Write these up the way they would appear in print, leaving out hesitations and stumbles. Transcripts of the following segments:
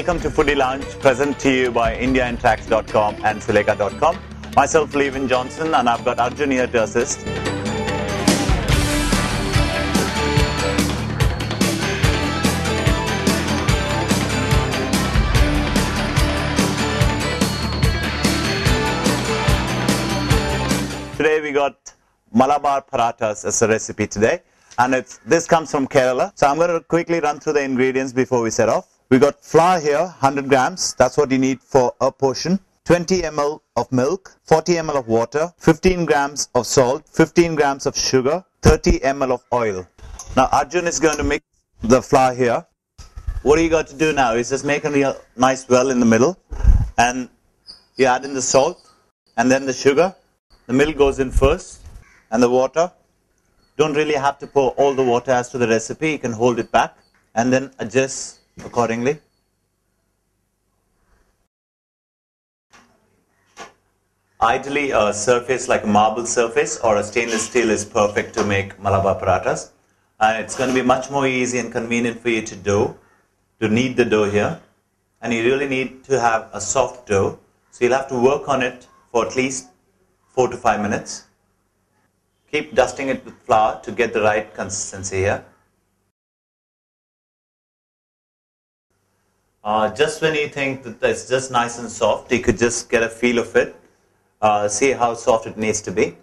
Welcome to Foodie Lounge, present to you by indiaintracts.com and Suleka.com. Myself, Levin Johnson, and I've got Arjun here to assist. Today we got Malabar Parathas as a recipe today, and this comes from Kerala. So I'm going to quickly run through the ingredients before we set off. We got flour here, 100 grams, that's what you need for a portion. 20 ml of milk, 40 ml of water, 15 grams of salt, 15 grams of sugar, 30 ml of oil. Now Arjun is going to mix the flour here. What you got to do now is just make a real nice well in the middle, and you add in the salt and then the sugar. The milk goes in first and the water. Don't really have to pour all the water as to the recipe, you can hold it back and then adjust accordingly. Ideally, a surface like a marble surface or a stainless steel is perfect to make Malabar Parathas. It's going to be much more easy and convenient for you to knead the dough here. And you really need to have a soft dough. So you'll have to work on it for at least 4 to 5 minutes. Keep dusting it with flour to get the right consistency here. Just when you think that it's just nice and soft, you could just get a feel of it. See how soft it needs to be.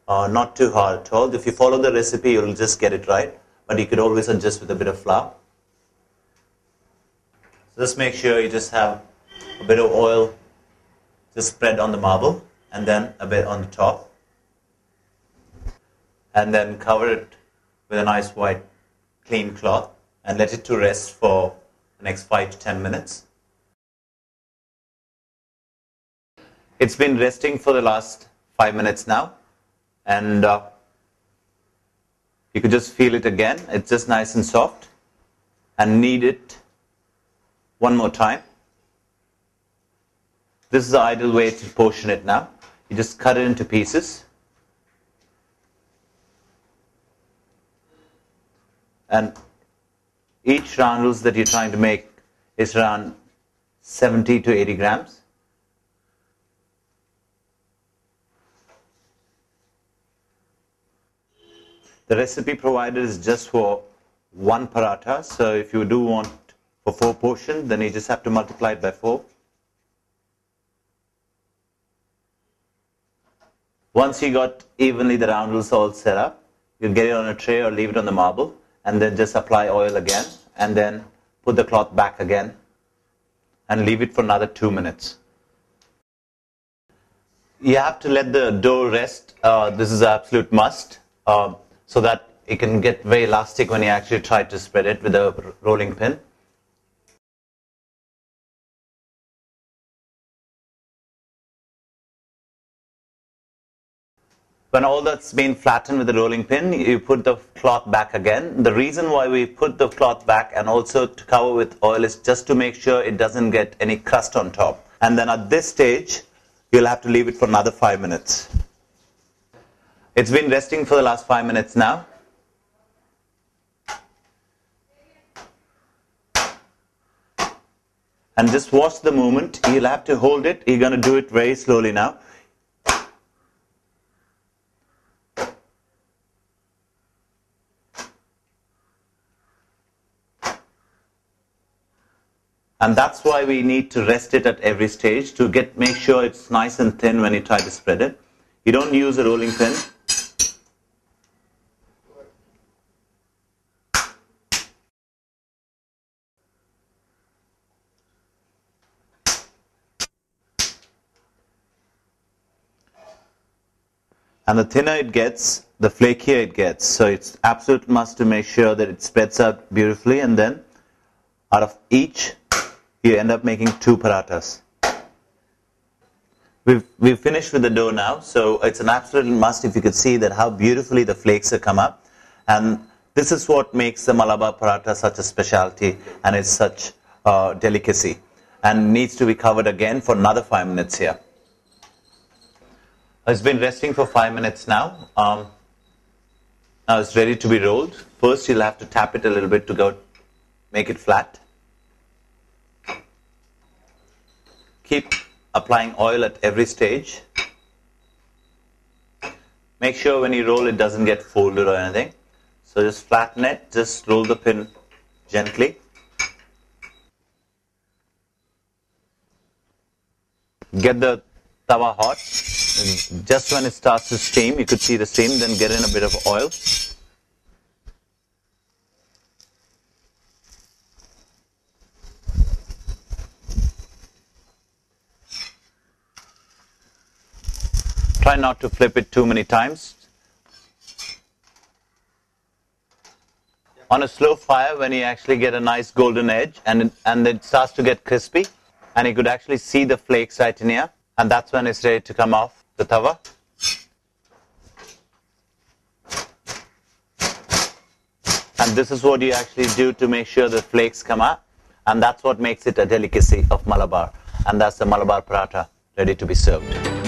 Not too hard at all. If you follow the recipe, you'll just get it right. But you could always adjust with a bit of flour. So just make sure you just have a bit of oil just spread on the marble and then a bit on the top. And then cover it with a nice white clean cloth and let it to rest for the next 5 to 10 minutes. It's been resting for the last 5 minutes now, and you could just feel it again. It's just nice and soft, and knead it one more time. This is the ideal way to portion it now. You just cut it into pieces. And each roundels that you're trying to make is around 70 to 80 grams. The recipe provided is just for 1 paratha, so if you do want for 4 portions, then you just have to multiply it by 4. Once you got evenly the roundels all set up, you get it on a tray or leave it on the marble, and then just apply oil again, and then put the cloth back again, and leave it for another 2 minutes. You have to let the dough rest. This is an absolute must, so that it can get very elastic when you actually try to spread it with a rolling pin. When all that's been flattened with the rolling pin, you put the cloth back again. The reason why we put the cloth back and also to cover with oil is just to make sure it doesn't get any crust on top. And then at this stage, you'll have to leave it for another 5 minutes. It's been resting for the last 5 minutes now. And just watch the movement. You'll have to hold it. You're going to do it very slowly now. And that's why we need to rest it at every stage to make sure it's nice and thin when you try to spread it. You don't use a rolling pin. And the thinner it gets, the flakier it gets. So it's absolute must to make sure that it spreads out beautifully, and then out of each, you end up making 2 parathas. We've finished with the dough now, so it's an absolute must. If you could see that how beautifully the flakes have come up. And this is what makes the Malabar Paratha such a specialty, and it's such a delicacy. And needs to be covered again for another 5 minutes here. It's been resting for 5 minutes now. Now it's ready to be rolled. First you'll have to tap it a little bit to make it flat. keep applying oil at every stage. Make sure when you roll it doesn't get folded or anything. So just flatten it, just roll the pin gently. Get the tawa hot. Just when it starts to steam, you could see the steam, then get in a bit of oil. Try not to flip it too many times. On a slow fire, when you actually get a nice golden edge and it starts to get crispy, and you could actually see the flakes right in here, and that's when it's ready to come off the tawa. And this is what you actually do to make sure the flakes come out, and that's what makes it a delicacy of Malabar, and that's the Malabar Paratha ready to be served.